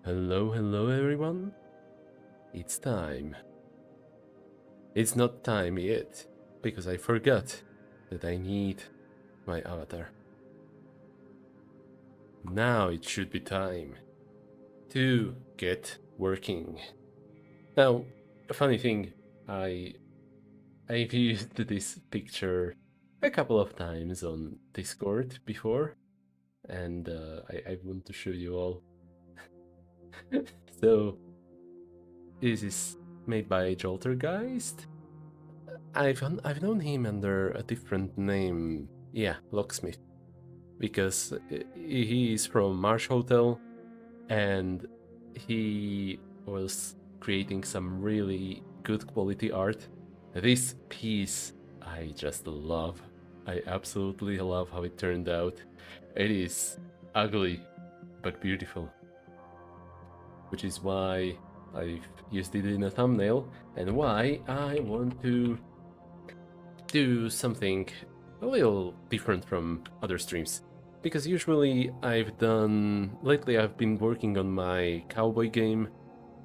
Hello everyone. It's time. It's not time yet, because I forgot that I need my avatar. Now it should be time to get working. Now, a funny thing, I've used this picture a couple of times on Discord before, and I want to show you all. So, this is made by Joltergeist. I've known him under a different name. Yeah, Locksmith, because he is from Marsh Hotel, and he was creating some really good quality art. This piece I just love. I absolutely love how it turned out. It is ugly but beautiful, which is why I've used it in a thumbnail and why I want to do something a little different from other streams. Because usually lately I've been working on my cowboy game,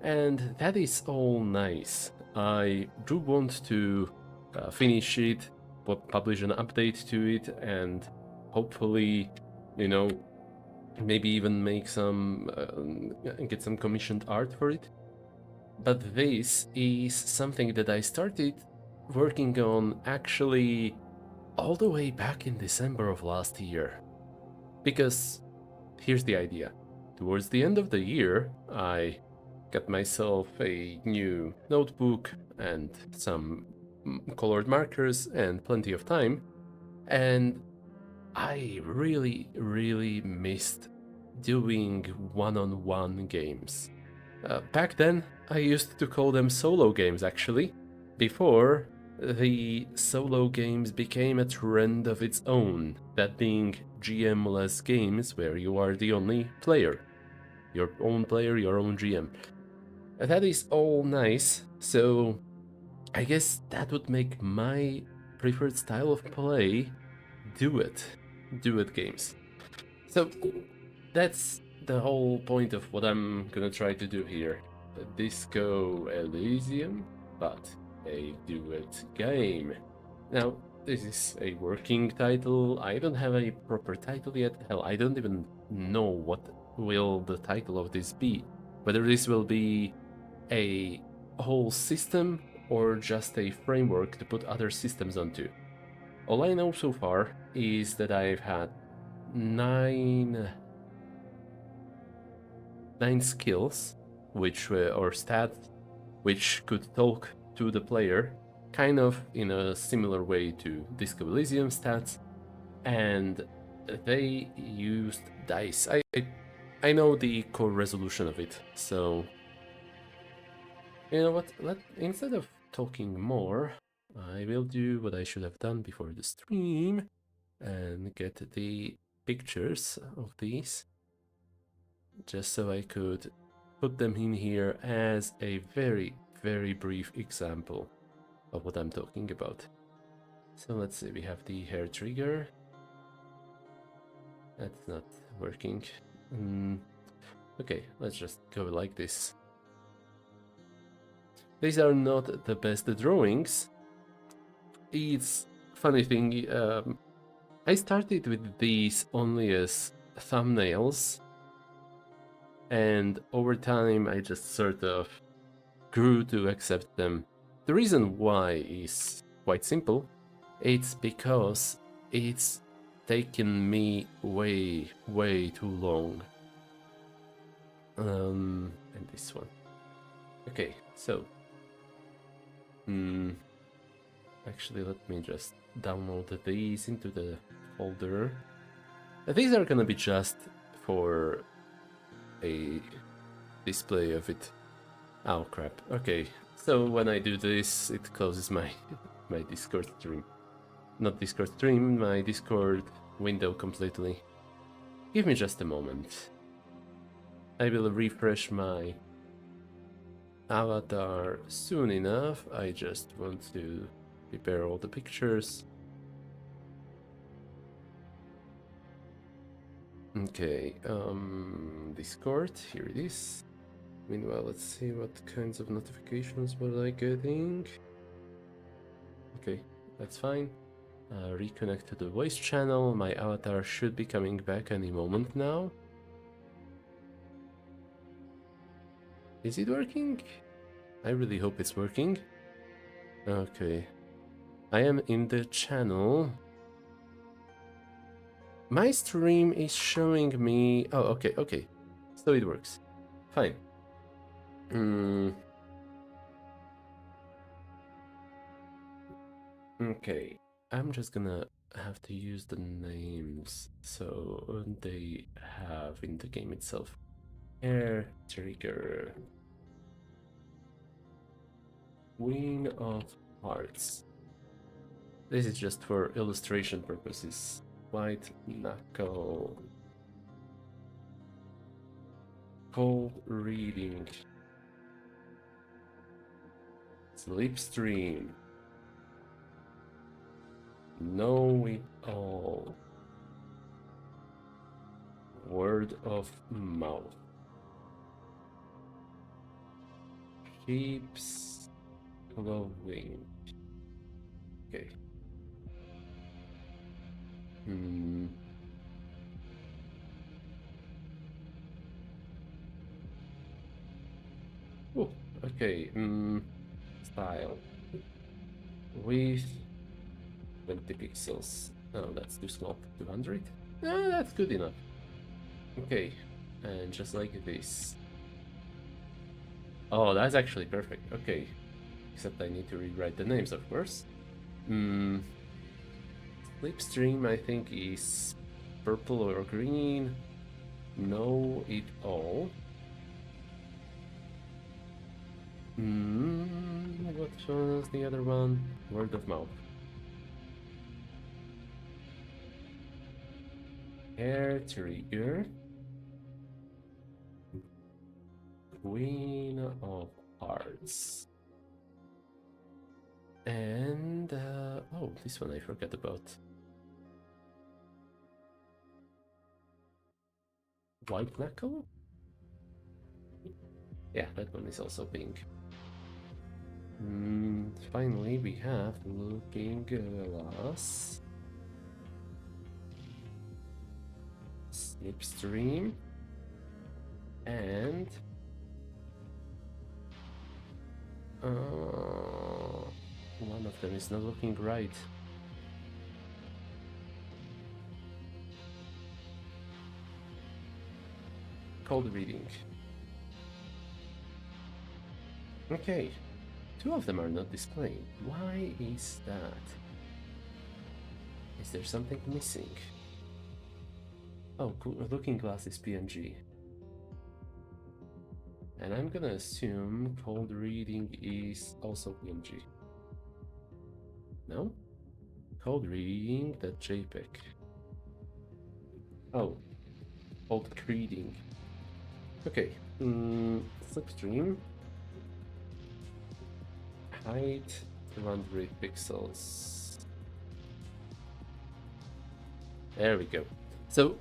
and that is all nice. I do want to finish it, publish an update to it, and hopefully, you know, maybe even make get some commissioned art for it. But this is something that I started working on actually all the way back in December of last year. Because here's the idea. Towards the end of the year, I got myself a new notebook and some colored markers and plenty of time, and I really missed doing one-on-one games. Back then, I used to call them solo games actually, before the solo games became a trend of its own, that being GM-less games where you are the only player. Your own player, your own GM. That is all nice, so I guess that would make my preferred style of play duet games. So that's the whole point of what I'm gonna try to do here. A Disco Elysium, but a duet game. Now, this is a working title. I don't have a proper title yet. Hell, I don't even know what will the title of this be. Whether this will be a whole system or just a framework to put other systems onto. All I know so far is that I've had nine skills, or stats, which could talk to the player, kind of in a similar way to Disco Elysium stats, and they used dice. I know the core resolution of it, so you know what? Instead of talking more, I will do what I should have done before the stream and get the pictures of these, just so I could put them in here as a very brief example of what I'm talking about. So let's see, we have the hair trigger. That's not working. Okay, let's just go like this. These are not the best drawings. It's funny thing, I started with these only as thumbnails, and over time I just sort of grew to accept them. The reason why is quite simple. It's because it's taken me way too long. And this one. Okay, so actually let me just download these into the folder. These are gonna be just for a display of it. Oh crap. Okay, so when I do this, it closes my Discord stream. Not Discord stream, my Discord window completely. Give me just a moment. I will refresh my avatar soon enough. I just want to prepare all the pictures. Okay, Discord, here it is. Meanwhile, let's see what kinds of notifications were I getting. Okay, that's fine. Reconnect to the voice channel. My avatar should be coming back any moment now. Is it working? I really hope it's working. Okay. I am in the channel. My stream is showing me... Oh, okay, okay. So it works. Fine. Okay. I'm just gonna have to use the names so they have in the game itself. Air Trigger. Queen of Hearts. This is just for illustration purposes. White Knuckle. Cold Reading. Slipstream. Know It All. Word of Mouth. Sheep's Clothing. Okay. Oh, okay. Style. With 20 pixels. Oh, that's too small. 200? No, that's good enough. Okay. And just like this. Oh, that's actually perfect. Okay. Except I need to rewrite the names, of course. Slipstream, I think, is purple or green. Know It All. What was the other one? Word of Mouth. Hair Trigger. Queen of Hearts. And, oh, this one I forgot about. White Knuckle? Yeah, that one is also pink. Finally, we have Looking Glass. Slipstream. And... one of them is not looking right. Cold Reading. Okay, two of them are not displaying. Why is that? Is there something missing? Oh, Looking Glass is PNG. And I'm gonna assume Cold Reading is also PNG. No? Cold Reading, the JPEG. Oh, Cold Reading. Okay, Slipstream. Height 200 pixels. There we go. So,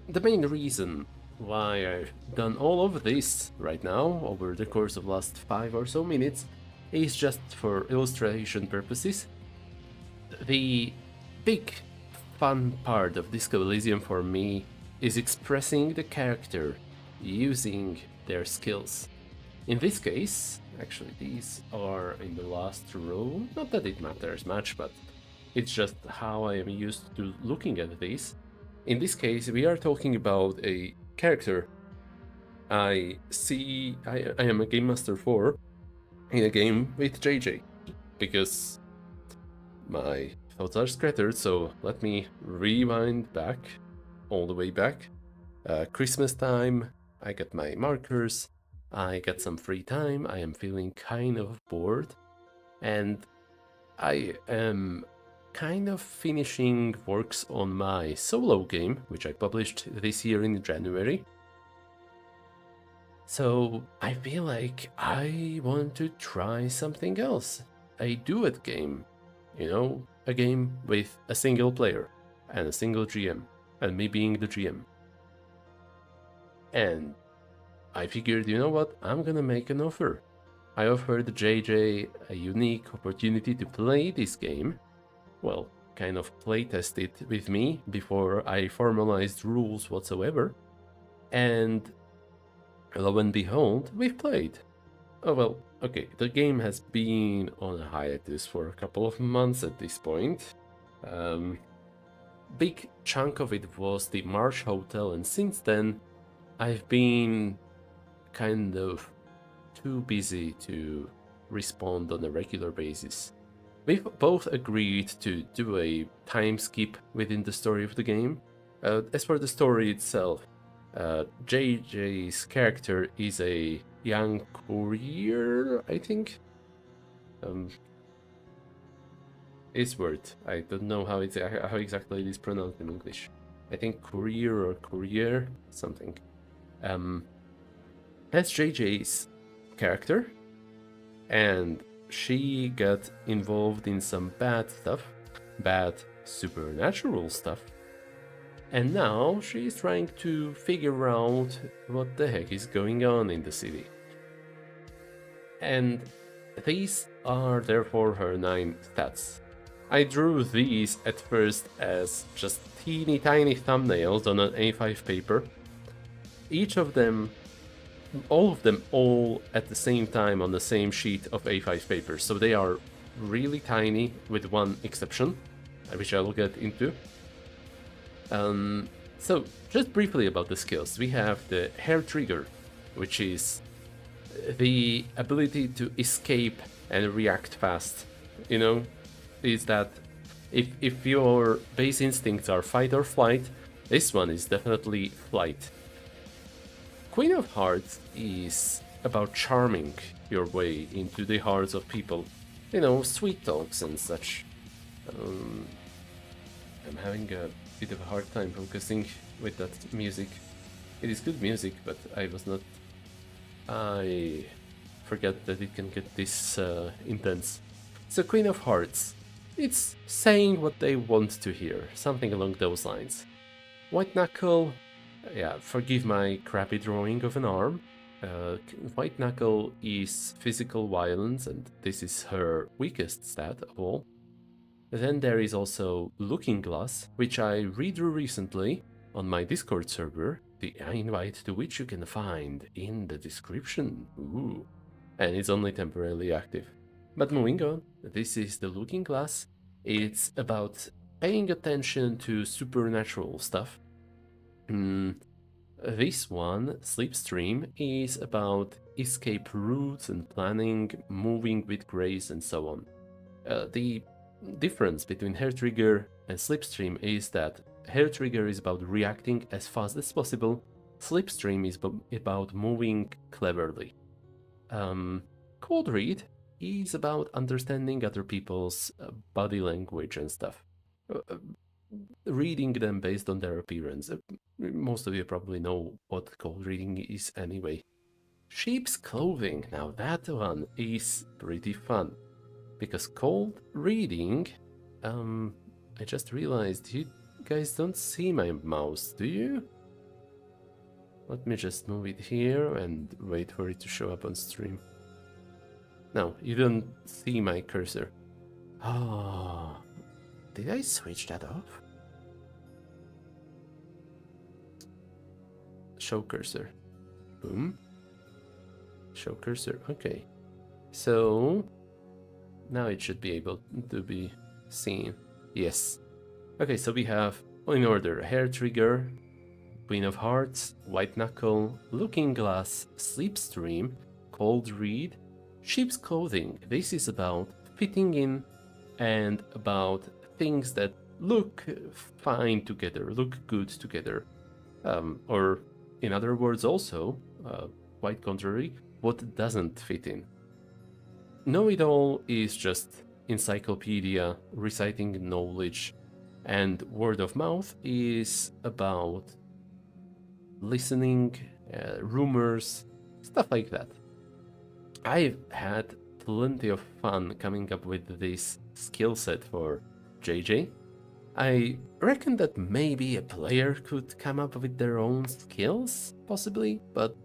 the main reason why I've done all of this right now, over the course of last 5 or so minutes, is just for illustration purposes. The big fun part of Disco Elysium for me is expressing the character using their skills. In this case, actually these are in the last row, not that it matters much, but it's just how I am used to looking at this. In this case, we are talking about a character I am a game master for in a game with JJ, because my thoughts are scattered, so let me rewind back, all the way back. Christmas time, I got my markers, I got some free time, I am feeling kind of bored, and I am kind of finishing works on my solo game, which I published this year in January. So I feel like I want to try something else. A duet game, you know, a game with a single player and a single GM, and me being the GM. And I figured, you know what, I'm gonna make an offer. I offered JJ a unique opportunity to play this game. Well, kind of playtest it with me before I formalized rules whatsoever. And lo and behold, we've played. Oh well, okay, the game has been on a hiatus for a couple of months at this point. Big chunk of it was the Marsh Hotel, and since then, I've been kind of too busy to respond on a regular basis. We've both agreed to do a time skip within the story of the game. As for the story itself, JJ's character is a young courier, I think. Isword. I don't know how exactly it is pronounced in English. I think courier or courier, something. That's JJ's character, and she got involved in some bad stuff, bad supernatural stuff, and now she's trying to figure out what the heck is going on in the city. And these are therefore her 9 stats. I drew these at first as just teeny tiny thumbnails on an A5 paper. Each of them, all at the same time on the same sheet of A5 paper. So they are really tiny with one exception, which I'll get into. So just briefly about the skills. We have the hair trigger, which is the ability to escape and react fast. You know, is that if your base instincts are fight or flight, this one is definitely flight. Queen of Hearts is about charming your way into the hearts of people. You know, sweet talks and such. I'm having a bit of a hard time focusing with that music. It is good music, but I forget that it can get this intense. So Queen of Hearts, it's saying what they want to hear, something along those lines. White Knuckle, yeah, forgive my crappy drawing of an arm. White Knuckle is physical violence, and this is her weakest stat of all. Then there is also Looking Glass, which I redrew recently on my Discord server, the invite to which you can find in the description. Ooh. And it's only temporarily active. But moving on, this is the Looking Glass. It's about paying attention to supernatural stuff. This one, Slipstream, is about escape routes and planning, moving with grace, and so on. The difference between Hair Trigger and Slipstream is that Hair Trigger is about reacting as fast as possible, Slipstream is about moving cleverly. Cold Read is about understanding other people's body language and stuff. Reading them based on their appearance. Most of you probably know what cold reading is anyway. Sheep's Clothing, now that one is pretty fun. Because cold reading, I just realized you guys don't see my mouse, do you? Let me just move it here and wait for it to show up on stream. No, you don't see my cursor. Oh, did I switch that off? Show cursor. Boom. Show cursor, okay. So, now it should be able to be seen. Yes. Okay, so we have, in order, Hair Trigger, Queen of Hearts, White Knuckle, Looking Glass, Slipstream, Cold Read, Sheep's Clothing. This is about fitting in and about things that look fine together, look good together. Or, in other words, also, quite contrary, what doesn't fit in. Know-it-all is just encyclopedia, reciting knowledge, and word of mouth is about listening, rumors, stuff like that. I've had plenty of fun coming up with this skill set for JJ. I reckon that maybe a player could come up with their own skills, possibly, but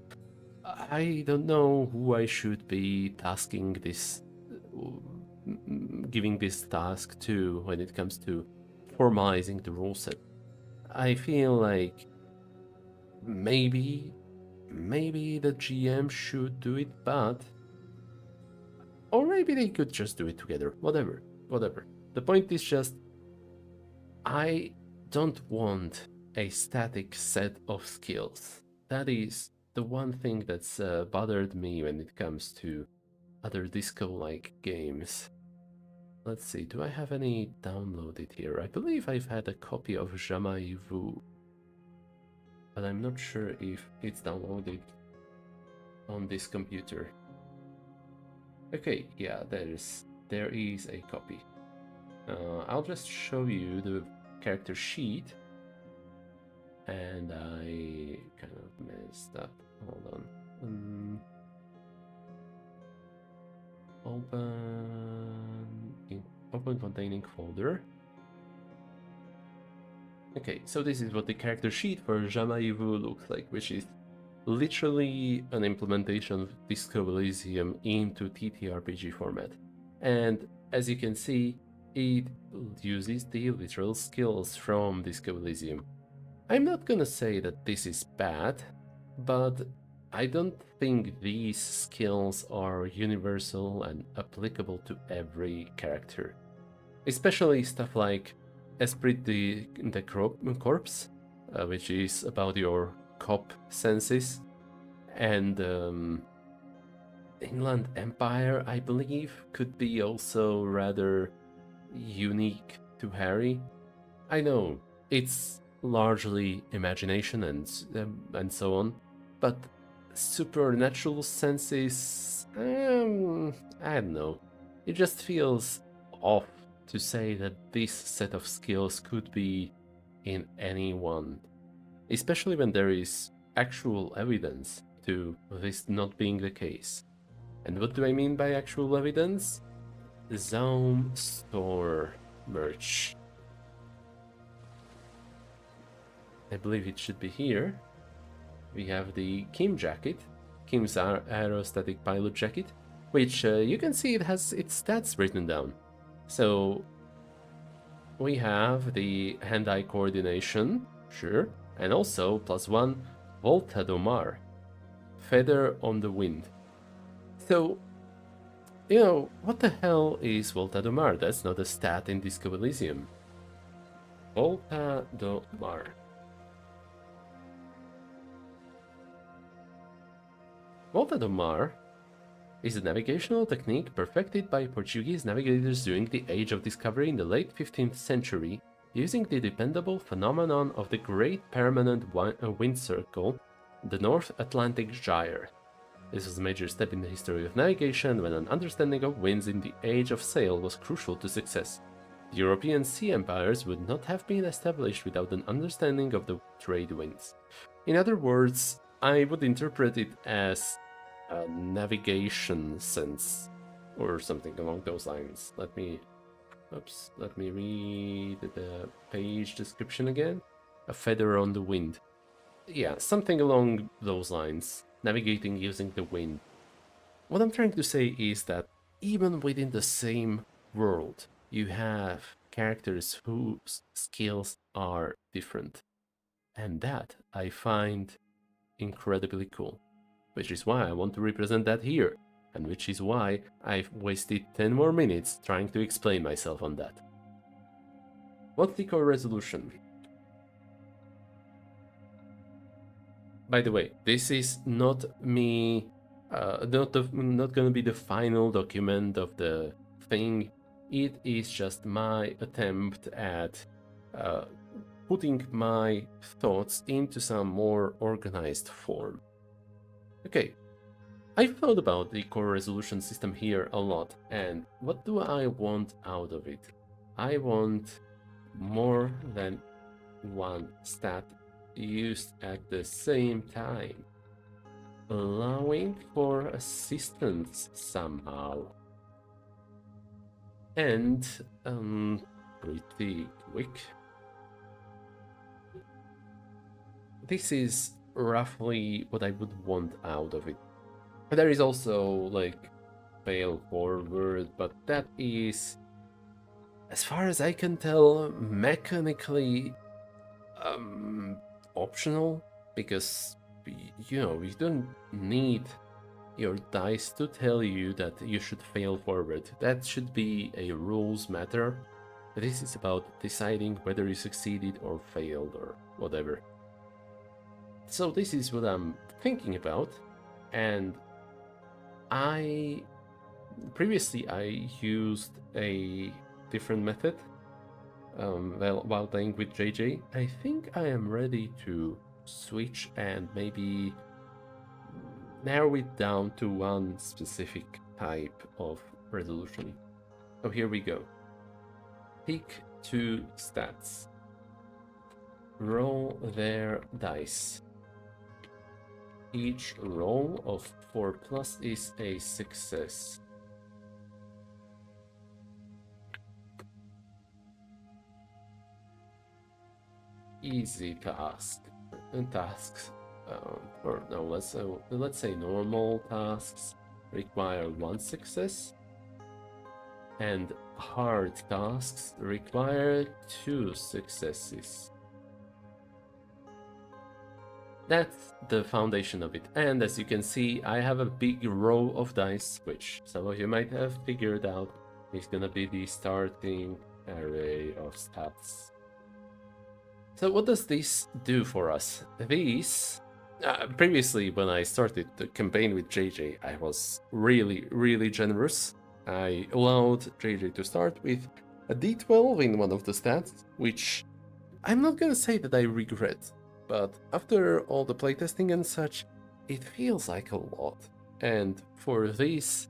I don't know who I should be tasking this, giving this task to when it comes to formalizing the rule set. I feel like maybe the GM should do it, but or maybe they could just do it together. Whatever. The point is just I don't want a static set of skills. That is the one thing that's bothered me when it comes to other disco-like games. Let's see, do I have any downloaded here? I believe I've had a copy of Jamais Vu, but I'm not sure if it's downloaded on this computer. Okay, yeah, there is a copy. I'll just show you the character sheet, and I kind of messed up. Hold on. Open containing folder. Okay, so this is what the character sheet for Jamais Vu looks like, which is literally an implementation of Disco Elysium into TTRPG format. And as you can see, it uses the literal skills from Disco Elysium. I'm not gonna say that this is bad, but I don't think these skills are universal and applicable to every character. Especially stuff like Esprit de Corps, which is about your cop senses, and Inland Empire, I believe, could be also rather unique to Harry. I know it's largely imagination and so on, but supernatural senses, I don't know. It just feels off to say that this set of skills could be in anyone, especially when there is actual evidence to this not being the case. And what do I mean by actual evidence? The Zone Store merch. I believe it should be here. We have the Kim jacket, Kim's aerostatic pilot jacket, which you can see it has its stats written down. So we have the hand-eye coordination, sure, and also +1 Volta Domar, feather on the wind. So, you know, what the hell is Volta Domar? That's not a stat in Disco Elysium. Volta Domar. Volta Domar is a navigational technique perfected by Portuguese navigators during the Age of Discovery in the late 15th century, using the dependable phenomenon of the Great Permanent Wind Circle, the North Atlantic Gyre. This was a major step in the history of navigation when an understanding of winds in the Age of Sail was crucial to success. The European sea empires would not have been established without an understanding of the trade winds. In other words, I would interpret it as a navigation sense or something along those lines. Let me read the page description again. A feather on the wind. Yeah, something along those lines. Navigating using the wind. What I'm trying to say is that even within the same world, you have characters whose skills are different. And that I find incredibly cool. Which is why I want to represent that here, and which is why I've wasted 10 more minutes trying to explain myself on that. What's the core resolution? By the way, this is not me, not gonna be the final document of the thing. It is just my attempt at putting my thoughts into some more organized form. Okay, I've thought about the core resolution system here a lot, and what do I want out of it? I want more than one stat used at the same time, allowing for assistance somehow. And, pretty quick. This is roughly what I would want out of it. There is also like fail forward, but that is, as far as I can tell, mechanically um, optional, because you don't need your dice to tell you that you should fail forward. That should be a rules matter. This is about deciding whether you succeeded or failed or whatever. So this is what I'm thinking about, and I previously I used a different method while playing with JJ. I think I am ready to switch and maybe narrow it down to one specific type of resolution. So here we go. Pick 2 stats. Roll their dice. Each roll of 4+ is a success. Easy tasks, or no, let's say normal tasks require 1 success, and hard tasks require 2 successes. That's the foundation of it, and as you can see, I have a big row of dice, which some of you might have figured out is gonna be the starting array of stats. So what does this do for us? These, previously when I started the campaign with JJ, I was really generous. I allowed JJ to start with a D12 in one of the stats, which I'm not gonna say that I regret, but after all the playtesting and such, it feels like a lot. And for this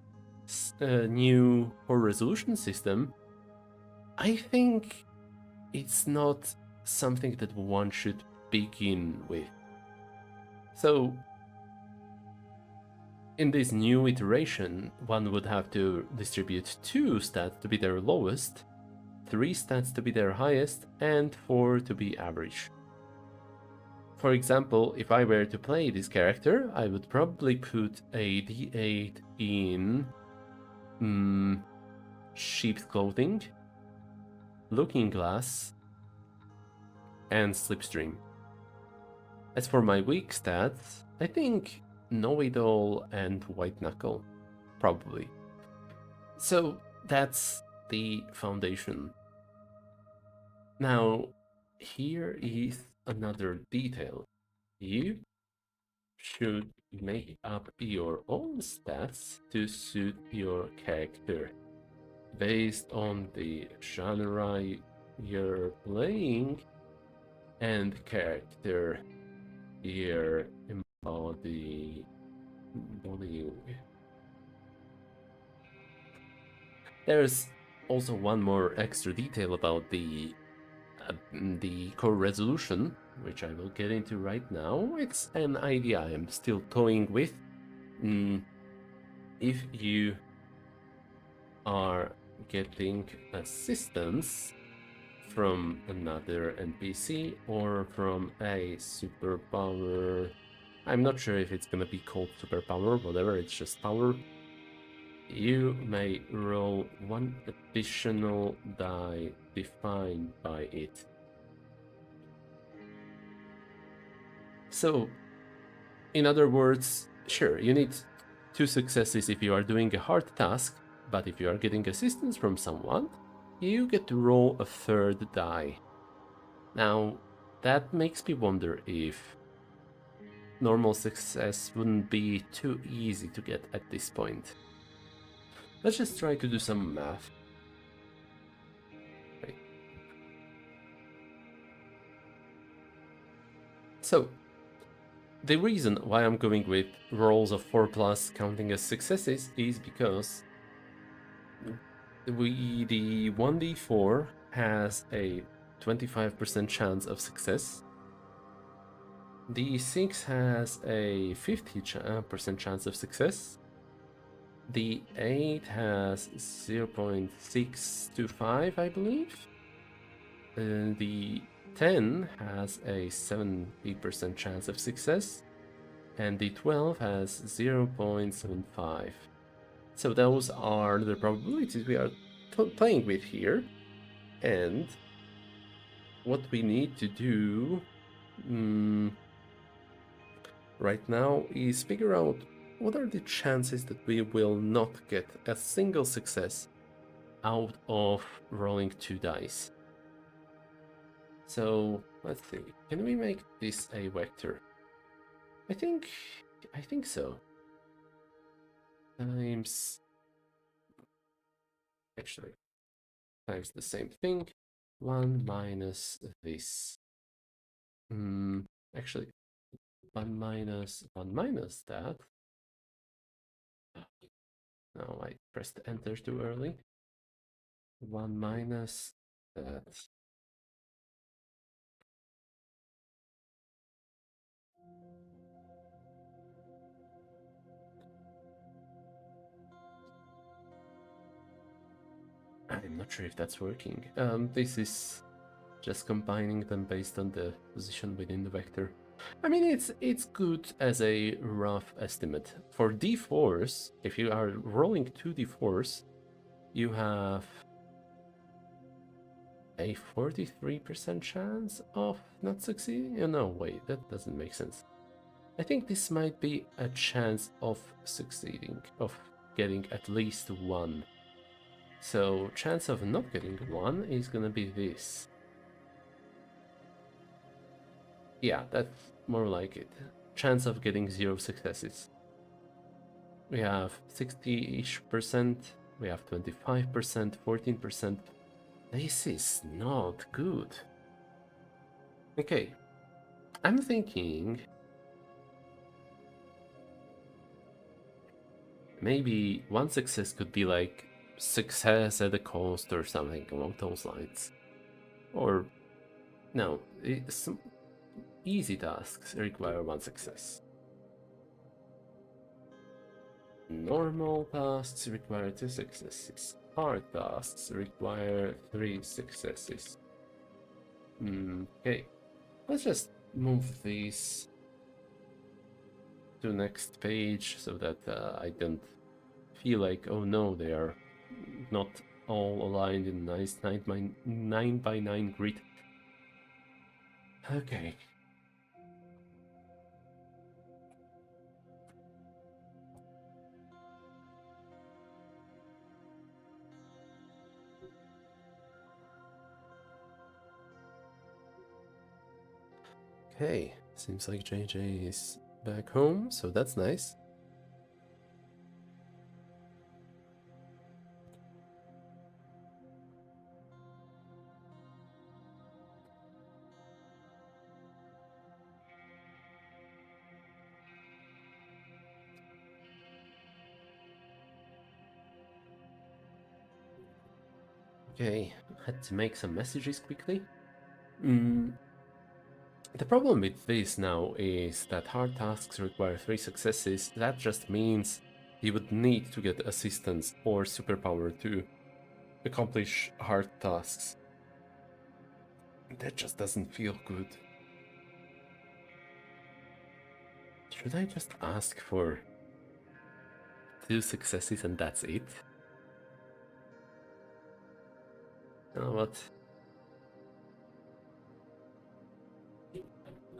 new core resolution system, I think it's not something that one should begin with. So in this new iteration, one would have to distribute 2 stats to be their lowest, 3 stats to be their highest, and 4 to be average. For example, if I were to play this character, I would probably put a D8 in sheep's clothing, looking glass, and slipstream. As for my weak stats, I think know-it-all and white knuckle, probably. So that's the foundation. Now, here is another detail. You should make up your own stats to suit your character based on the genre you're playing and character you're embodying. There's also one more extra detail about the core resolution, which I will get into right now. It's an idea I am still toying with. If you are getting assistance from another NPC or from a superpower, I'm not sure if it's gonna be called superpower, whatever, it's just power, you may roll 1 additional die defined by it. So, in other words, sure, you need 2 successes if you are doing a hard task, but if you are getting assistance from someone, you get to roll a 3rd die. Now, that makes me wonder if normal success wouldn't be too easy to get at this point. Let's just try to do some math. Right. So, the reason why I'm going with rolls of 4+ counting as successes is because the 1d4 has a 25% chance of success. The 6 has a 50% chance of success. The 8 has 0.625, I believe. The D10 has a 70% chance of success, and D12 has 0.75. So those are the probabilities we are playing with here. And what we need to do right now is figure out what are the chances that we will not get a single success out of rolling 2 dice. So let's see, can we make this a vector? I think so. Times, actually, times the same thing. 1 minus this. Actually, 1 minus that. No, I pressed enter too early. 1 minus that. I'm not sure if that's working. This is just combining them based on the position within the vector. I mean, it's good as a rough estimate. For d4s, if you are rolling 2 d4s, you have a 43% chance of not succeeding? No, wait, that doesn't make sense. I think this might be a chance of succeeding, of getting at least 1. So chance of not getting 1 is gonna be this. Yeah, that's more like it. Chance of getting 0 successes. We have 60-ish%, we have 25%, 14%. This is not good. Okay, I'm thinking maybe 1 success could be like success at a cost or something along those lines. Or, no, some easy tasks require 1 success. Normal tasks require 2 successes. Hard tasks require 3 successes. Okay, let's just move these to next page so that I don't feel like, oh no, they are not all aligned in nice 9 by 9 grid. Okay. Okay, seems like JJ is back home, so that's nice. Okay, had to make some messages quickly. The problem with this now is that hard tasks require 3 successes. That just means you would need to get assistance or superpower to accomplish hard tasks. That just doesn't feel good. Should I just ask for 2 successes and that's it? You know what?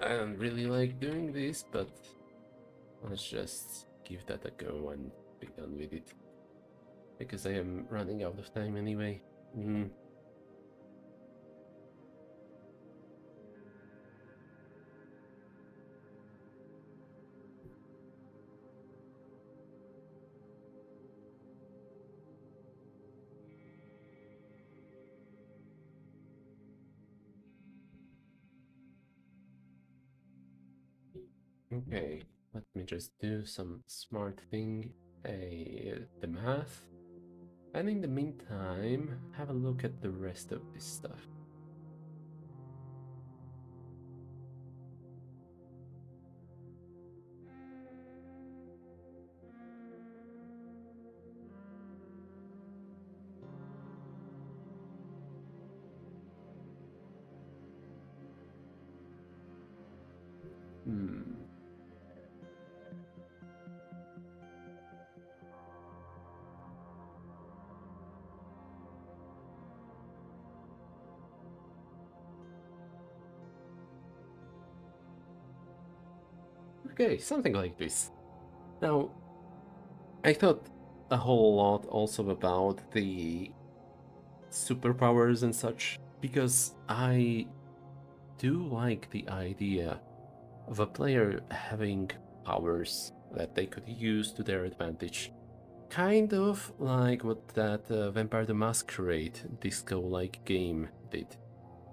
I don't really like doing this, but let's just give that a go and be done with it. Because I am running out of time anyway. Okay, let me just do some smart thing, the math, and in the meantime, have a look at the rest of this stuff. Hmm. Okay, something like this. Now, I thought a whole lot also about the superpowers and such, because I do like the idea of a player having powers that they could use to their advantage. Kind of like what that Vampire the Masquerade disco-like game did.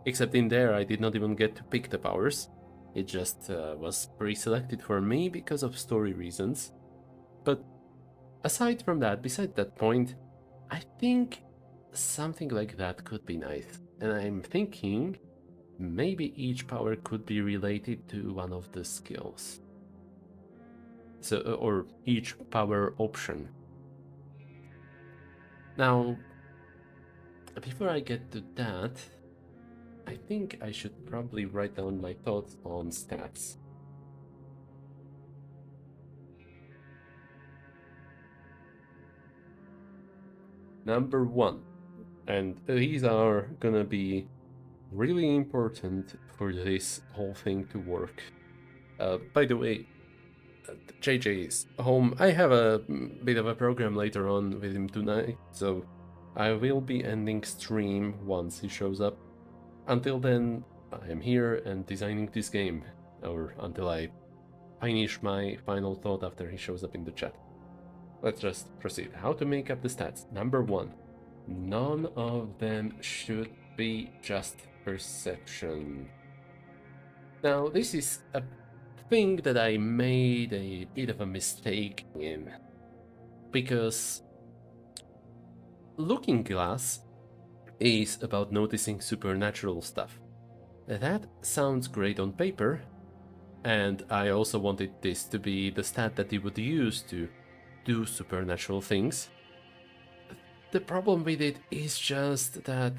Except in there, I did not even get to pick the powers. It just was pre-selected for me because of story reasons. But aside from that, beside that point, I think something like that could be nice. And I'm thinking maybe each power could be related to one of the skills. So, or each power option. Now, before I get to that, I think I should probably write down my thoughts on stats. Number one, and these are gonna be really important for this whole thing to work. By the way, JJ is home. I have a bit of a program later on with him tonight, so I will be ending stream once he shows up. Until then, I am here and designing this game, or until I finish my final thought after he shows up in the chat. Let's just proceed. How to make up the stats. Number one, none of them should be just perception. Now, this is a thing that I made a bit of a mistake in, because Looking Glass is about noticing supernatural stuff. That sounds great on paper, and I also wanted this to be the stat that you would use to do supernatural things. The problem with it is just that,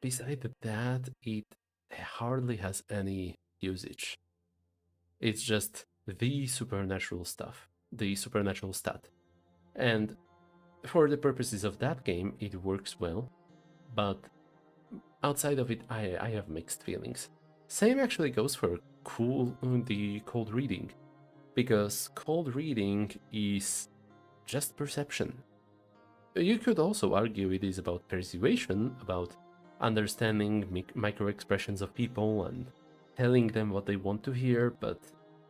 beside that, it hardly has any usage. It's just the supernatural stuff, the supernatural stat. And for the purposes of that game, it works well, but outside of it, I have mixed feelings. Same actually goes for the cold reading, because cold reading is just perception. You could also argue it is about persuasion, about understanding micro expressions of people and telling them what they want to hear, but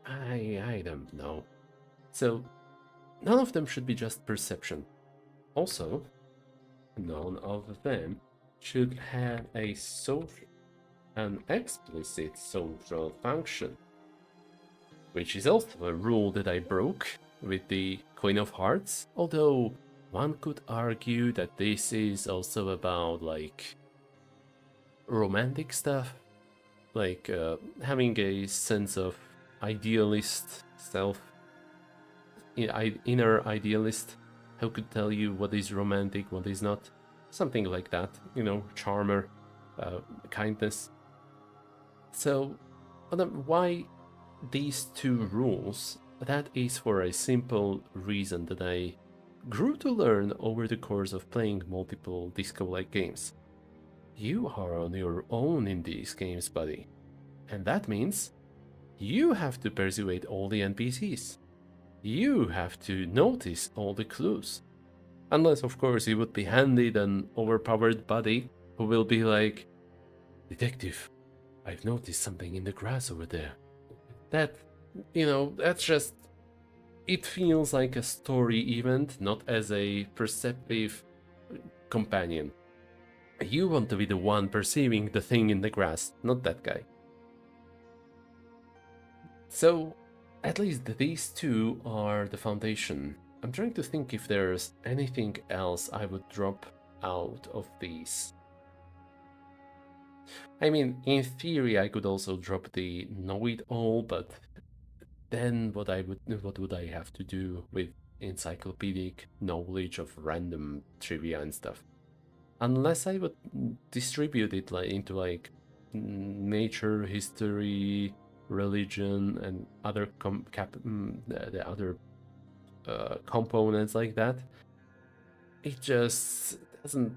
I don't know. So none of them should be just perception. Also, none of them should have an explicit social function, which is also a rule that I broke with the Queen of Hearts, although one could argue that this is also about, like, romantic stuff, like having a sense of idealist self, inner idealist, who could tell you what is romantic, what is not, something like that, charmer, kindness. So, why these two rules? That is for a simple reason that I grew to learn over the course of playing multiple disco-like games. You are on your own in these games, buddy. And that means you have to persuade all the NPCs. You have to notice all the clues. Unless, of course, you would be handed an overpowered buddy who will be like, "Detective, I've noticed something in the grass over there." That's just... It feels like a story event, not as a perceptive companion. You want to be the one perceiving the thing in the grass, not that guy. So, at least these two are the foundation. I'm trying to think if there's anything else I would drop out of these. I mean, in theory, I could also drop the know-it-all, but then what would I have to do with encyclopedic knowledge of random trivia and stuff? Unless I would distribute it into nature, history, religion and other the other components like that, it just doesn't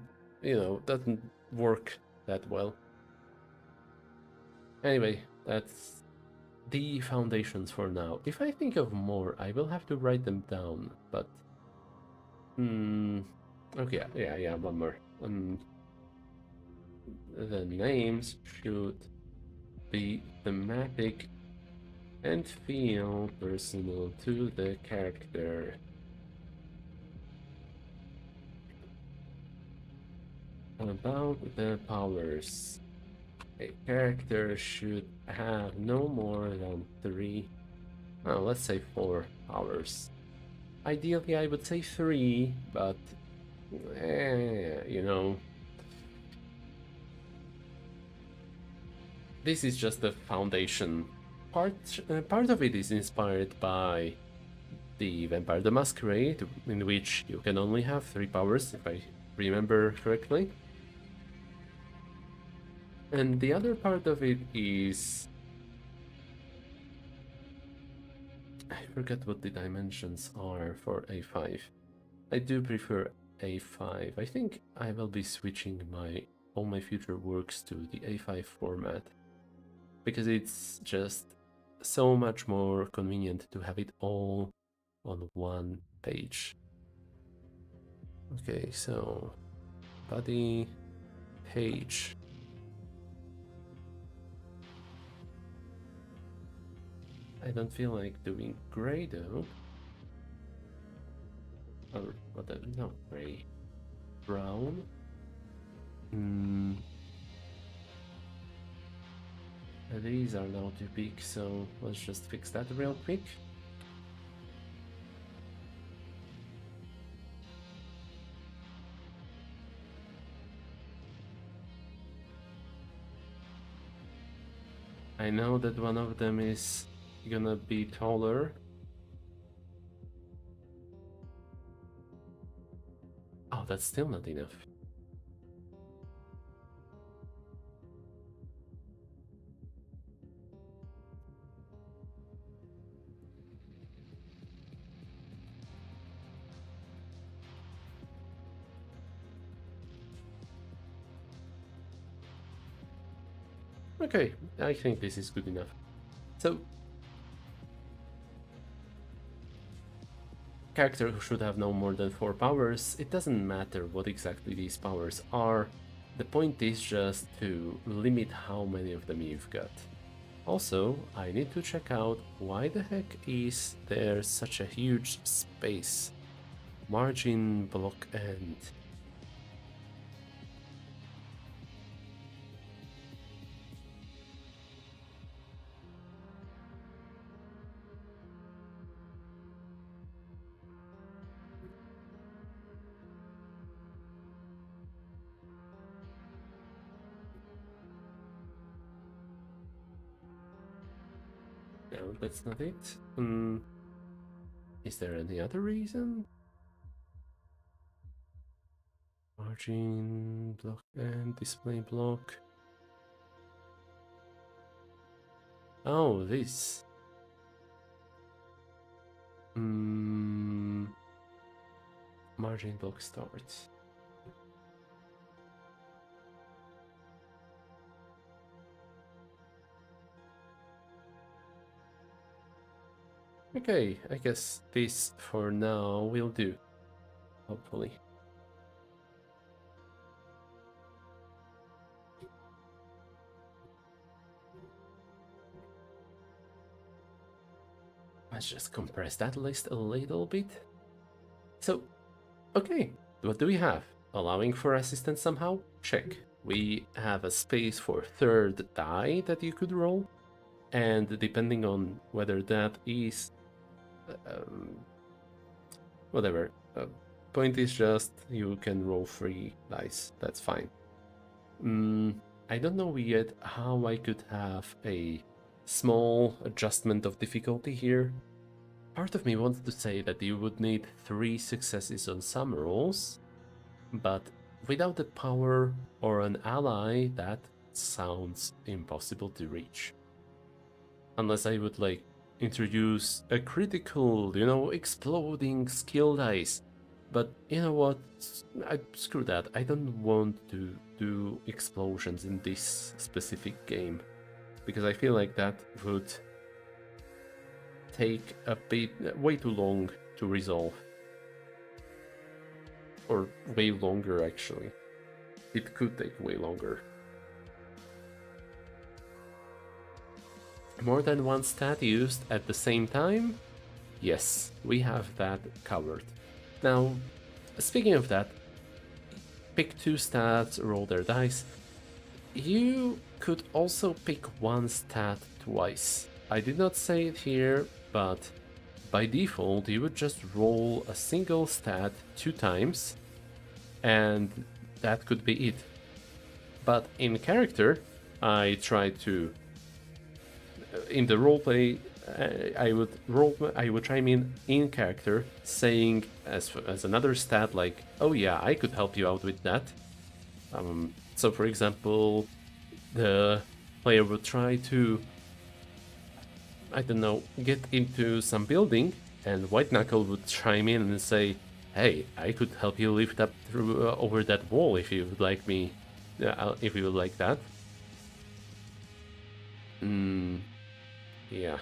work that well. Anyway, that's the foundations for now. If I think of more, I will have to write them down, but okay, yeah, one more. The names should be thematic and feel personal to the character. About the powers, a character should have no more than 3, well, let's say 4 powers. Ideally, I would say 3, but this is just the foundation. Part of it is inspired by the Vampire the Masquerade, in which you can only have 3 powers, if I remember correctly. And the other part of it is... I forget what the dimensions are for A5. I do prefer A5. I think I will be switching all my future works to the A5 format, because it's just so much more convenient to have it all on one page. Okay, so body, page. I don't feel like doing gray though. Or whatever, no, gray. Brown. These are now too big, so let's just fix that real quick. I know that one of them is gonna be taller. Oh, that's still not enough. Okay, I think this is good enough. So, character who should have no more than 4 powers. It doesn't matter what exactly these powers are. The point is just to limit how many of them you've got. Also, I need to check out why the heck is there such a huge space. Margin, block, and... No, that's not it. Is there any other reason? Margin, block, and display block. Oh, this. Margin block starts. Okay, I guess this for now will do. Hopefully. Let's just compress that list a little bit. So, okay, what do we have? Allowing for assistance somehow? Check. We have a space for third die that you could roll, and depending on whether that is... whatever. Point is just you can roll 3 dice, that's fine. I don't know yet how I could have a small adjustment of difficulty here. Part of me wants to say that you would need 3 successes on some rolls, but without a power or an ally, that sounds impossible to reach. Unless I would like introduce a critical, you know, exploding skill dice. But you know what? Screw that. I don't want to do explosions in this specific game because I feel like that would take a bit way too long to resolve. Or way longer actually. It could take way longer. More than one stat used at the same time? Yes, we have that covered. Now, speaking of that, pick 2 stats, roll their dice. You could also pick one stat twice. I did not say it here, but by default you would just roll a single stat 2 times, and that could be it. But in character, I try to in the roleplay, I would chime in character, saying as another stat like, "Oh yeah, I could help you out with that." So for example, the player would try to, I don't know, get into some building, and White Knuckle would chime in and say, "Hey, I could help you lift up through over that wall if you would like me, if you would like that." Yeah.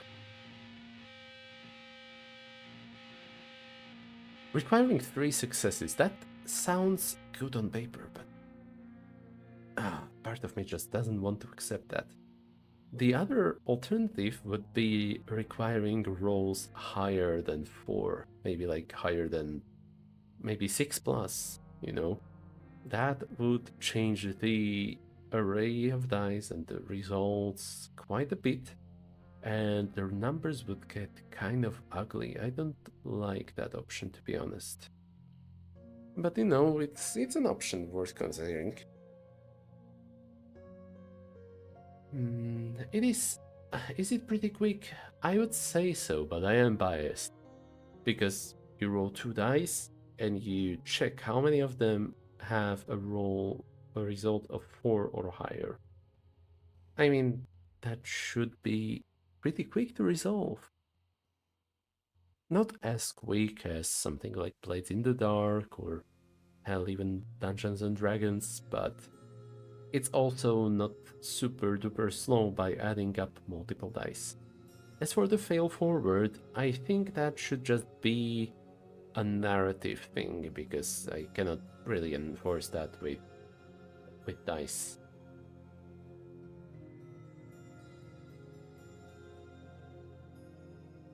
Requiring 3 successes, that sounds good on paper, but part of me just doesn't want to accept that. The other alternative would be requiring rolls higher than 4, maybe like higher than maybe 6 plus, you know? That would change the array of dice and the results quite a bit, and their numbers would get kind of ugly. I don't like that option, to be honest. But you know, it's an option worth considering. It is. Is it pretty quick? I would say so, but I am biased because you roll 2 dice and you check how many of them have a result of 4 or higher. I mean, that should be pretty quick to resolve. Not as quick as something like Blades in the Dark or hell, even Dungeons and Dragons, but it's also not super duper slow by adding up multiple dice. As for the fail forward, I think that should just be a narrative thing because I cannot really enforce that with dice.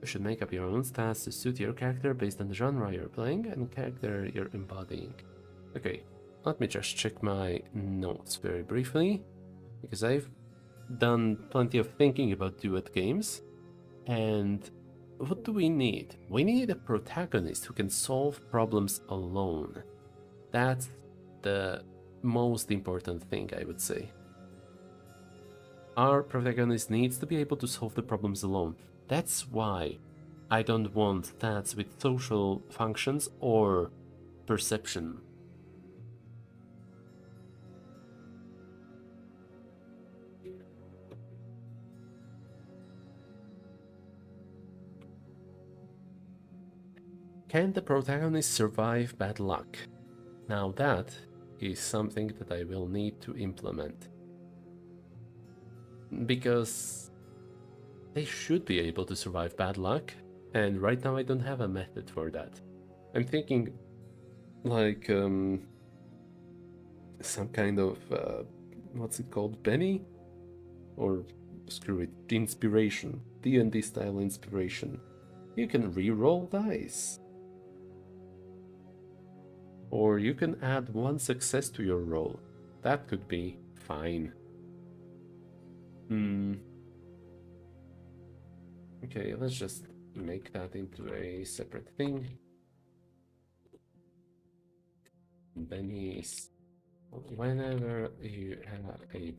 You should make up your own stats to suit your character based on the genre you're playing and character you're embodying. Okay, let me just check my notes very briefly, because I've done plenty of thinking about duet games. And what do we need? We need a protagonist who can solve problems alone. That's the most important thing, I would say. Our protagonist needs to be able to solve the problems alone. That's why I don't want stats with social functions or perception. Can the protagonist survive bad luck? Now that is something that I will need to implement. Because they should be able to survive bad luck, and right now I don't have a method for that. I'm thinking like some kind of what's it called, Benny? Or screw it, inspiration, D&D style inspiration. You can re-roll dice. Or you can add 1 success to your roll. That could be fine. Okay, let's just make that into a separate thing. Benny's. Whenever you have a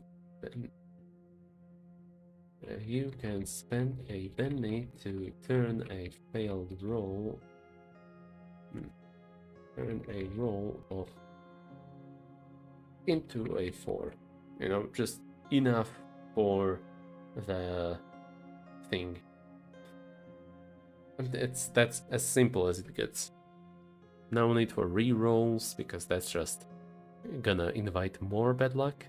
you can spend a Benny to turn a failed roll. Turn a roll of into a 4. You know, just enough for the thing. And that's as simple as it gets. No need for rerolls, because that's just gonna invite more bad luck.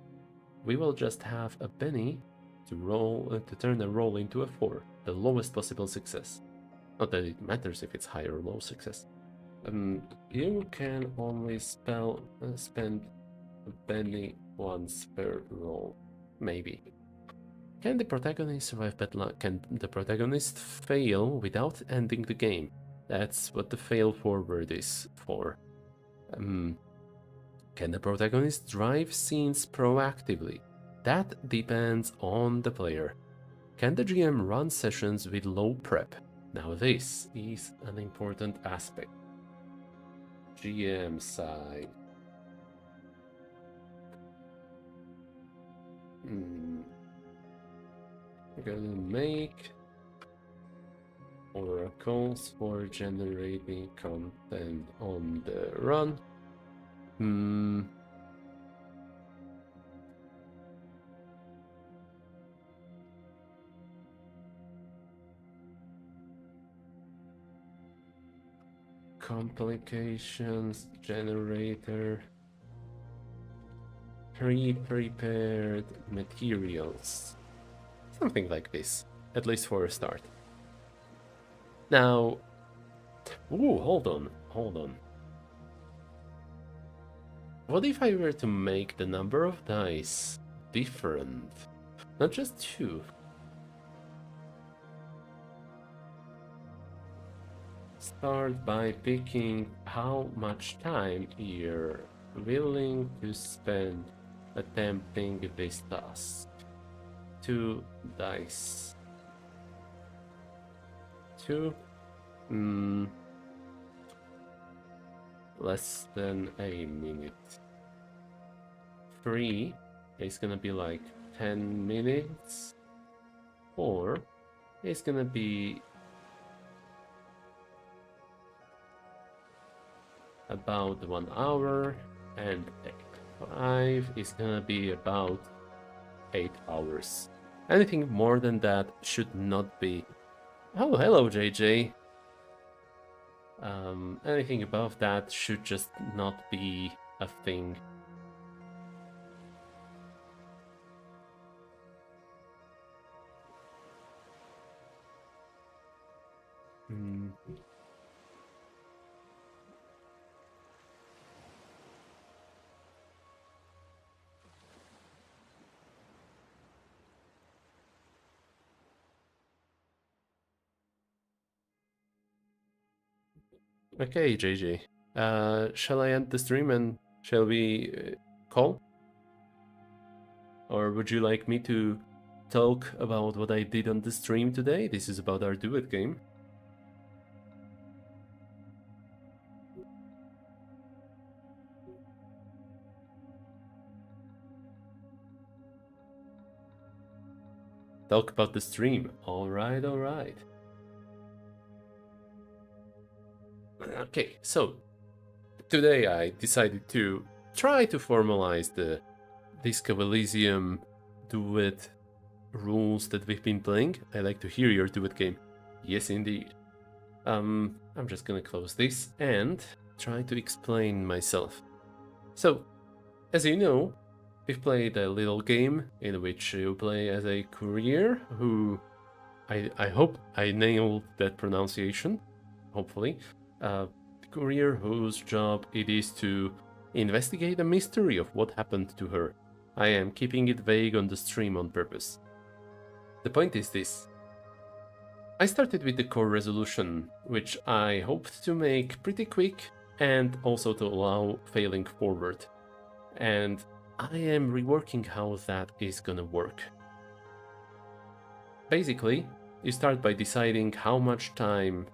We will just have a penny to turn a roll into a 4, the lowest possible success. Not that it matters if it's high or low success. You can only spend a penny once per roll. Maybe. Can the protagonist survive bad luck? Can the protagonist fail without ending the game? That's what the fail forward is for. Can the protagonist drive scenes proactively? That depends on the player. Can the GM run sessions with low prep? Now this is an important aspect. GM side. We're gonna make oracles for generating content on the run. Complications generator. Pre-prepared materials. Something like this, at least for a start. Now, hold on. What if I were to make the number of dice different? Not just 2. Start by picking how much time you're willing to spend attempting this task. 2 dice. 2. Less than a minute. 3 is gonna be like 10 minutes. 4 is gonna be about 1 hour, and 5 is gonna be about 8 hours. Anything more than that should not be... Oh, hello, JJ. Anything above that should just not be a thing. Okay, JJ. Shall I end the stream and shall we call? Or would you like me to talk about what I did on the stream today? This is about our Duet game. Talk about the stream. Alright. Okay, so today I decided to try to formalize the Disco Elysium Duet rules that we've been playing. I like to hear your Duet game. Yes, indeed. I'm just gonna close this and try to explain myself. So, as you know, we've played a little game in which you play as a courier who... I hope I nailed that pronunciation, hopefully. Courier whose job it is to investigate the mystery of what happened to her. I am keeping it vague on the stream on purpose. The point is this. I started with the core resolution, which I hoped to make pretty quick and also to allow failing forward. And I am reworking how that is gonna work. Basically, you start by deciding how much time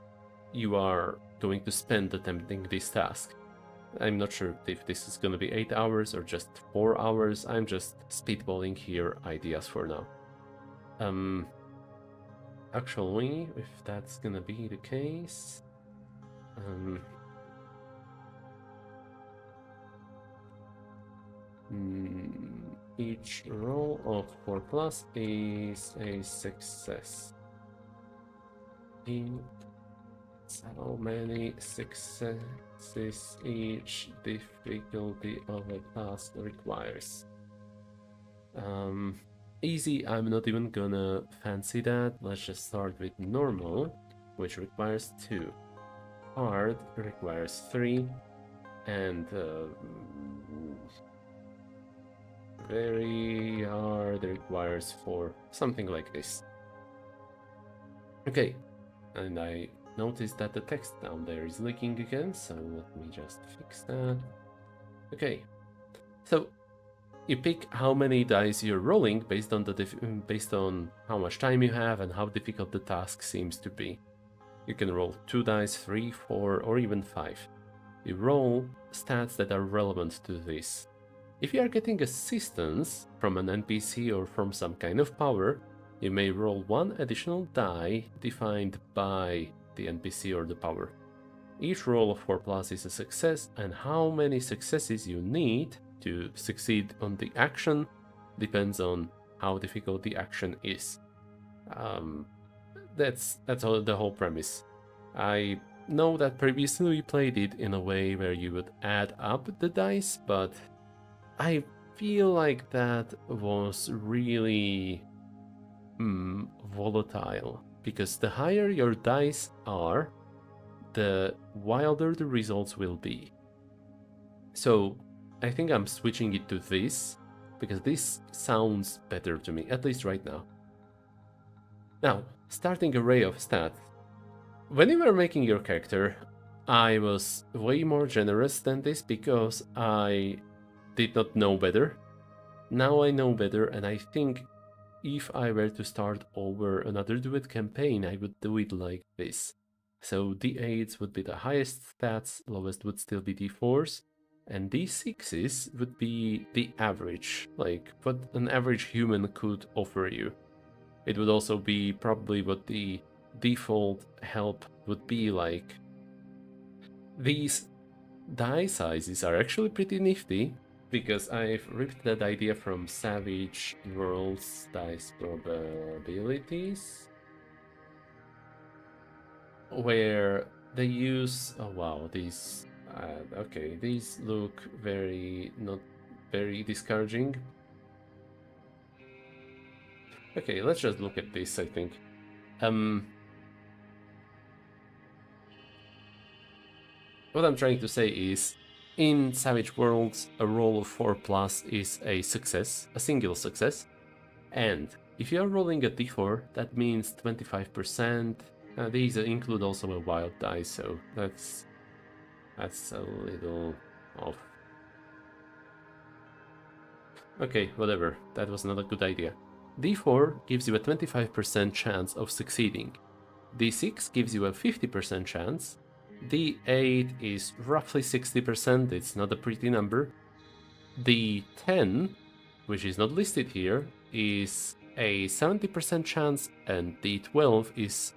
you are going to spend attempting this task. I'm not sure if this is gonna be 8 hours or just 4 hours. I'm just spitballing here ideas for now. Actually, if that's gonna be the case, each roll of 4+ is a success. So many successes each difficulty of a task requires. Easy, I'm not even gonna fancy that. Let's just start with normal, which requires 2. Hard requires 3. And very hard requires 4. Something like this. Okay, and I noticed that the text down there is leaking again, so let me just fix that. Okay, so you pick how many dice you're rolling based on how much time you have and how difficult the task seems to be. You can roll 2 dice, 3, 4, or even 5. You roll stats that are relevant to this. If you are getting assistance from an NPC or from some kind of power, you may roll 1 additional die defined by the NPC or the power. Each roll of 4+ is a success, and how many successes you need to succeed on the action depends on how difficult the action is. That's all, the whole premise. I know that previously we played it in a way where you would add up the dice, but I feel like that was really volatile, because the higher your dice are, the wilder the results will be. So I think I'm switching it to this, because this sounds better to me, at least right now. Now, starting array of stats. When you were making your character, I was way more generous than this because I did not know better. Now I know better, and I think if I were to start over another Duet campaign, I would do it like this. So D8s would be the highest stats, lowest would still be D4s, and D6s would be the average, like what an average human could offer you. It would also be probably what the default help would be like. These die sizes are actually pretty nifty, because I've ripped that idea from Savage Worlds Dice Probabilities, where they use, oh wow, these, okay, these look not very discouraging. Okay, let's just look at this, I think. What I'm trying to say is, in Savage Worlds, a roll of 4+ is a success, a single success. And if you are rolling a d4, that means 25%. These include also a wild die, so that's a little off. Okay, whatever, that was not a good idea. d4 gives you a 25% chance of succeeding. d6 gives you a 50% chance. D8 is roughly 60%, it's not a pretty number. D10, which is not listed here, is a 70% chance, and D12 is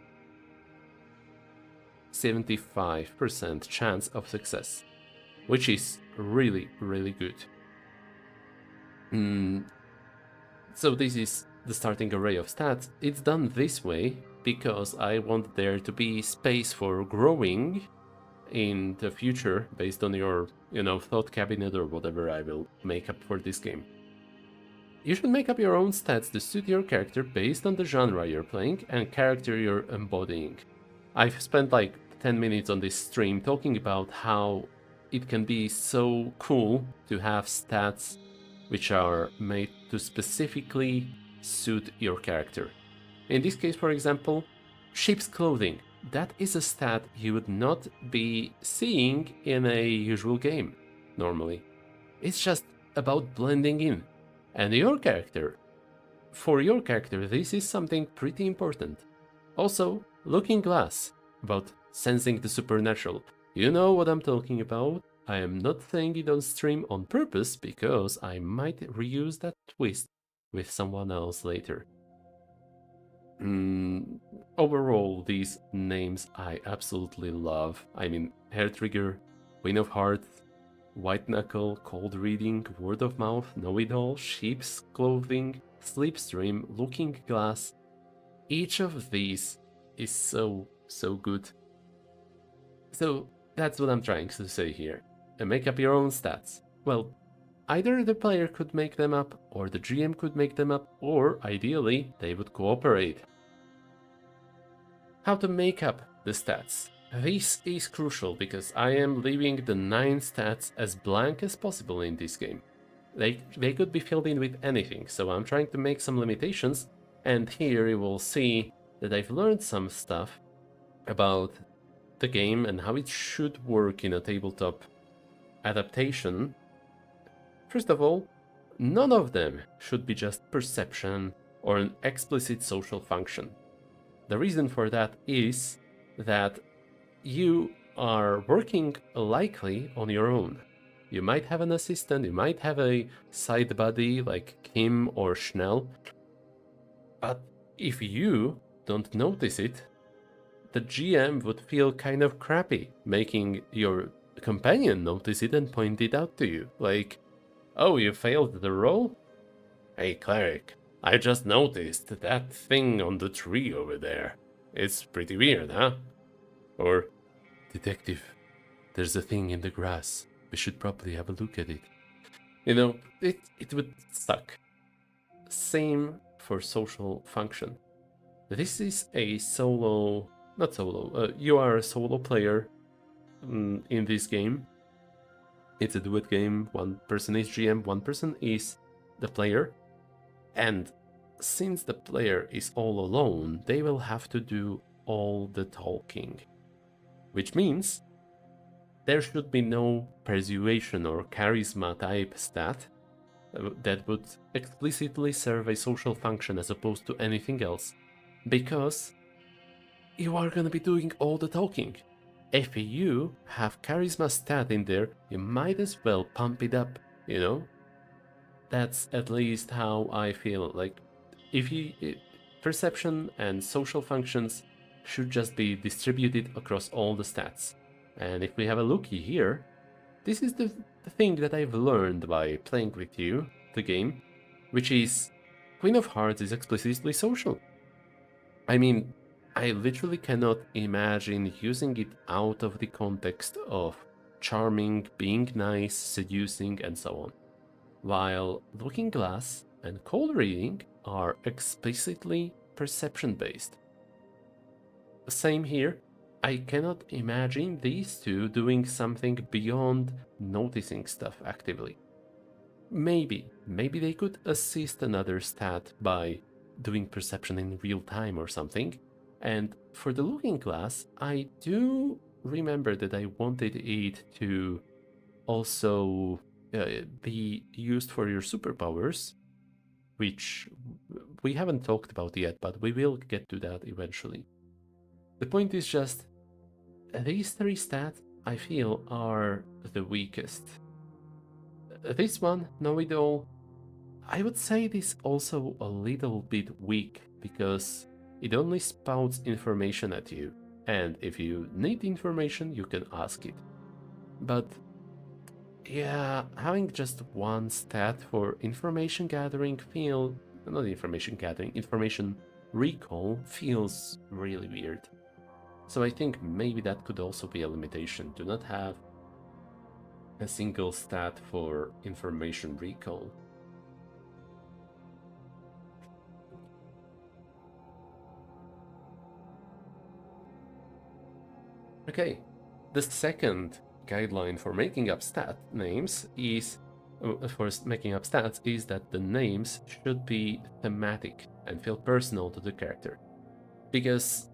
75% chance of success, which is really, really good. So this is the starting array of stats. It's done this way because I want there to be space for growing in the future based on your, thought cabinet or whatever I will make up for this game. You should make up your own stats to suit your character based on the genre you're playing and character you're embodying. I've spent like 10 minutes on this stream talking about how it can be so cool to have stats which are made to specifically suit your character. In this case, for example, sheep's clothing. That is a stat you would not be seeing in a usual game, normally. It's just about blending in. And for your character, this is something pretty important. Also, looking glass, about sensing the supernatural. You know what I'm talking about. I am not saying it on stream on purpose, because I might reuse that twist with someone else later. Overall, these names I absolutely love. I mean, Hair Trigger, Queen of Hearts, White Knuckle, Cold Reading, Word of Mouth, Know It All, Sheep's Clothing, Slipstream, Looking Glass. Each of these is so so good. So that's what I'm trying to say here. And make up your own stats. Well, either the player could make them up, or the GM could make them up, or ideally, they would cooperate. How to make up the stats. This is crucial because I am leaving the 9 stats as blank as possible in this game. They could be filled in with anything, so I'm trying to make some limitations, and here you will see that I've learned some stuff about the game and how it should work in a tabletop adaptation. First of all, none of them should be just perception or an explicit social function. The reason for that is that you are working likely on your own. You might have an assistant, you might have a side buddy like Kim or Schnell, but if you don't notice it, the GM would feel kind of crappy making your companion notice it and point it out to you. Like, oh, you failed the roll? Hey, cleric, I just noticed that thing on the tree over there. It's pretty weird, huh? Or, detective, there's a thing in the grass. We should probably have a look at it. You know, it would suck. Same for social function. This is a solo, not solo, you are a solo player in this game. It's a duet game, one person is GM, one person is the player. And since the player is all alone, they will have to do all the talking. Which means there should be no persuasion or charisma type stat that would explicitly serve a social function as opposed to anything else, because you are gonna be doing all the talking. If you have charisma stat in there, you might as well pump it up, you know? That's at least how I feel. Like, perception and social functions should just be distributed across all the stats. And if we have a looky here, this is the thing that I've learned by playing with you, the game, which is Queen of Hearts is explicitly social. I mean, I literally cannot imagine using it out of the context of charming, being nice, seducing, and so on. While Looking Glass and Cold Reading are explicitly perception-based. Same here, I cannot imagine these two doing something beyond noticing stuff actively. Maybe they could assist another stat by doing perception in real time or something. And for the Looking Glass, I do remember that I wanted it to also be used for your superpowers, which we haven't talked about yet, but we will get to that eventually. The point is just, these 3 stats I feel are the weakest. This one, Know It All, I would say this also a little bit weak because it only spouts information at you, and if you need information, you can ask it. But yeah, having just one stat for information gathering information recall feels really weird. So I think maybe that could also be a limitation, to not have a single stat for information recall. Okay, the second guideline for making up stat names is that the names should be thematic and feel personal to the character. Because,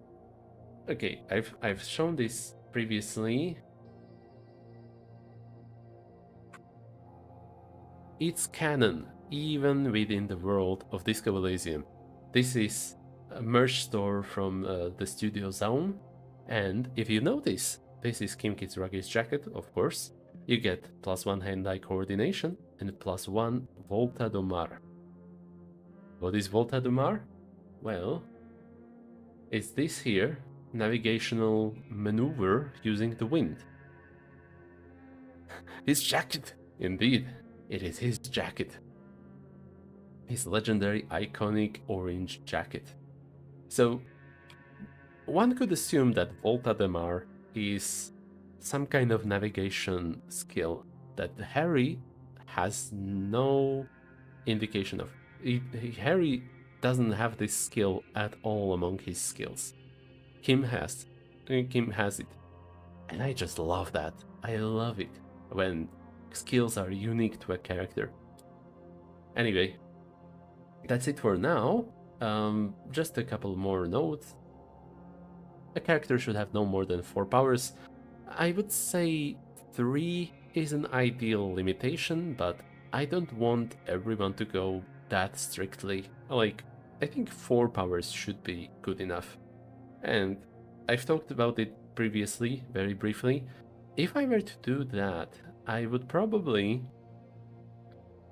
okay, I've shown this previously. It's canon, even within the world of Disco Elysium. This is a merch store from the studio Zaun, and if you notice, this is Kim Kitsuragi jacket, of course. You get +1 hand-eye coordination and +1 Volta do Mar. What is Volta do Mar? Well, it's this here, navigational maneuver using the wind. His jacket! Indeed, it is his jacket. His legendary iconic orange jacket. So, one could assume that Volta de Mar is some kind of navigation skill that Harry has no indication of. Harry doesn't have this skill at all among his skills. Kim has. Kim has it. And I just love that. I love it when skills are unique to a character. Anyway, that's it for now. Just a couple more notes. A character should have no more than 4 powers. I would say 3 is an ideal limitation, but I don't want everyone to go that strictly. Like, I think 4 powers should be good enough. And I've talked about it previously, very briefly. If I were to do that, I would probably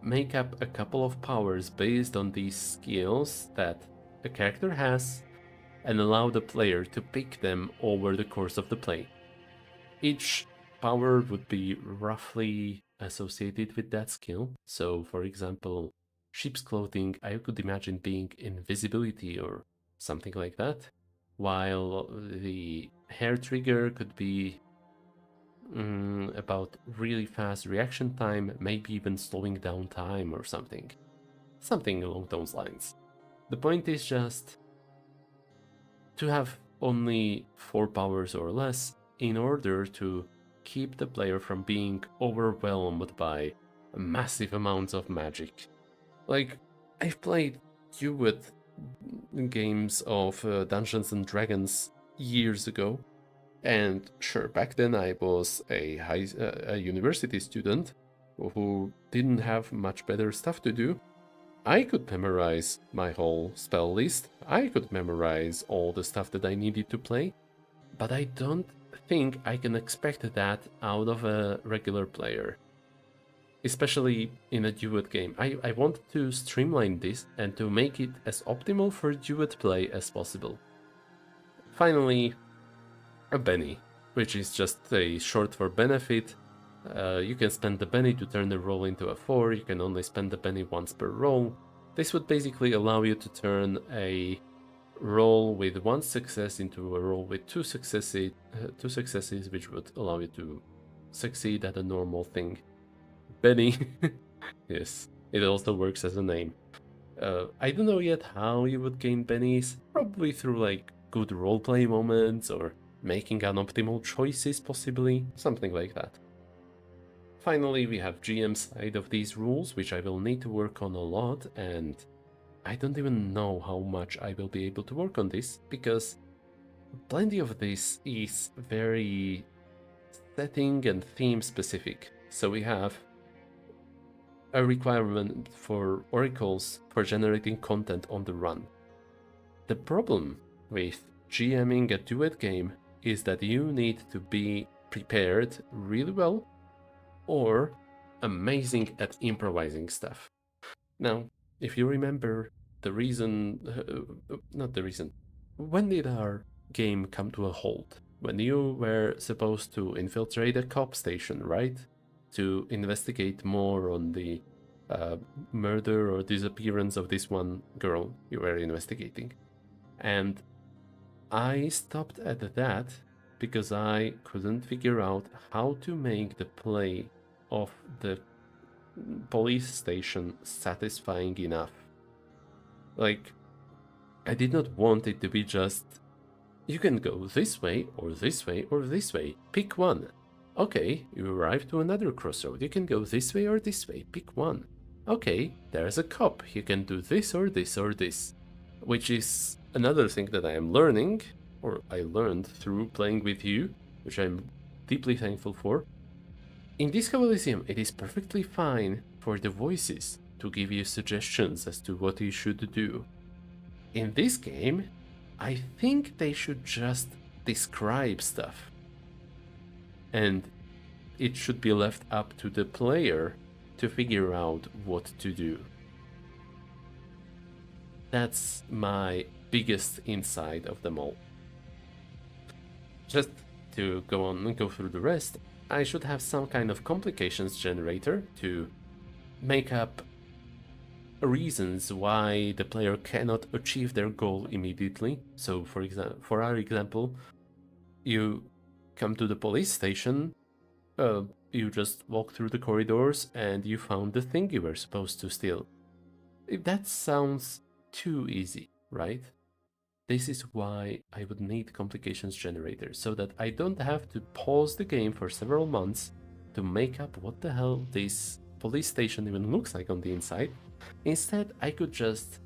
make up a couple of powers based on these skills that a character has and allow the player to pick them over the course of the play. Each power would be roughly associated with that skill. So, for example, sheep's clothing, I could imagine being invisibility or something like that, while the hair trigger could be about really fast reaction time, maybe even slowing down time or something. Something along those lines. The point is just to have only 4 powers or less in order to keep the player from being overwhelmed by massive amounts of magic. Like, I've played Duet games of Dungeons and Dragons years ago, and sure, back then I was a university student who didn't have much better stuff to do. I could memorize my whole spell list, I could memorize all the stuff that I needed to play, but I don't think I can expect that out of a regular player. Especially in a duet game. I want to streamline this and to make it as optimal for duet play as possible. Finally, a Benny, which is just a short for benefit. You can spend the Benny to turn the roll into a 4, you can only spend the Benny once per roll. This would basically allow you to turn a roll with 1 success into a roll with 2 successes, which would allow you to succeed at a normal thing. Benny, yes, it also works as a name. I don't know yet how you would gain bennies, probably through like good roleplay moments or making unoptimal choices possibly, something like that. Finally, we have GM side of these rules, which I will need to work on a lot, and I don't even know how much I will be able to work on this, because plenty of this is very setting and theme specific. So we have a requirement for oracles for generating content on the run. The problem with GMing a duet game is that you need to be prepared really well or amazing at improvising stuff. Now, if you remember the reason, not the reason, when did our game come to a halt? When you were supposed to infiltrate a cop station, right? To investigate more on the murder or disappearance of this one girl you were investigating. And I stopped at that because I couldn't figure out how to make the play of the police station satisfying enough. Like, I did not want it to be just, you can go this way or this way or this way, pick one. Okay, you arrive to another crossroad, you can go this way or this way, pick one. Okay, there's a cop, you can do this or this or this. Which is another thing that I am learning, or I learned through playing with you, which I'm deeply thankful for. In Disco Elysium, it is perfectly fine for the voices to give you suggestions as to what you should do. In this game, I think they should just describe stuff. And it should be left up to the player to figure out what to do. That's my biggest insight of them all. Just to go on and go through the rest, I should have some kind of complications generator to make up reasons why the player cannot achieve their goal immediately. So, for our example, you come to the police station, you just walk through the corridors, and you found the thing you were supposed to steal. If that sounds too easy, right? This is why I would need complications generator, so that I don't have to pause the game for several months to make up what the hell this police station even looks like on the inside. Instead, I could just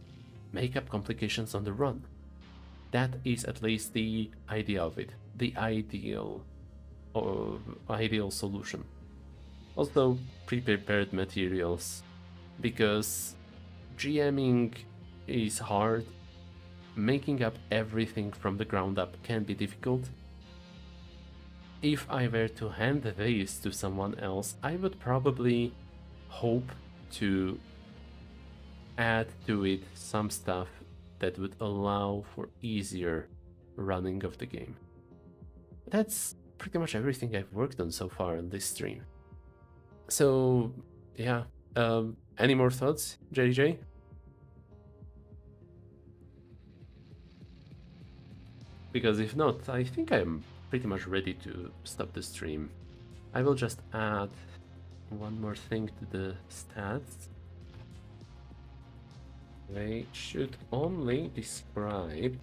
make up complications on the run. That is at least the idea of it, the ideal solution. Also, pre-prepared materials, because GMing is hard. Making up everything from the ground up can be difficult. If I were to hand this to someone else, I would probably hope to add to it some stuff that would allow for easier running of the game. That's pretty much everything I've worked on so far on this stream. So, yeah. Any more thoughts, JJ? Because if not, I think I'm pretty much ready to stop the stream. I will just add one more thing to the stats. They should only describe,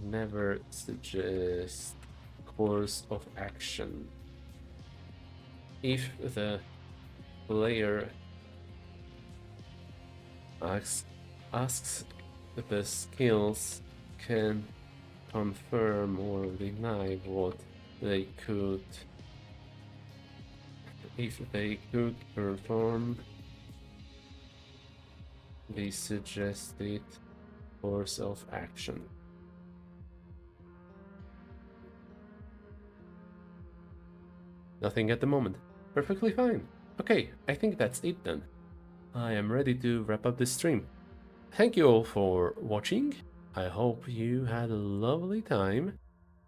never suggest course of action. If the player asks the skills can confirm or deny what they could, if they could perform the suggested course of action. Nothing at the moment. Perfectly fine. Okay, I think that's it then. I am ready to wrap up this stream. Thank you all for watching. I hope you had a lovely time,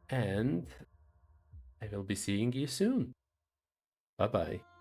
and I will be seeing you soon. Bye bye.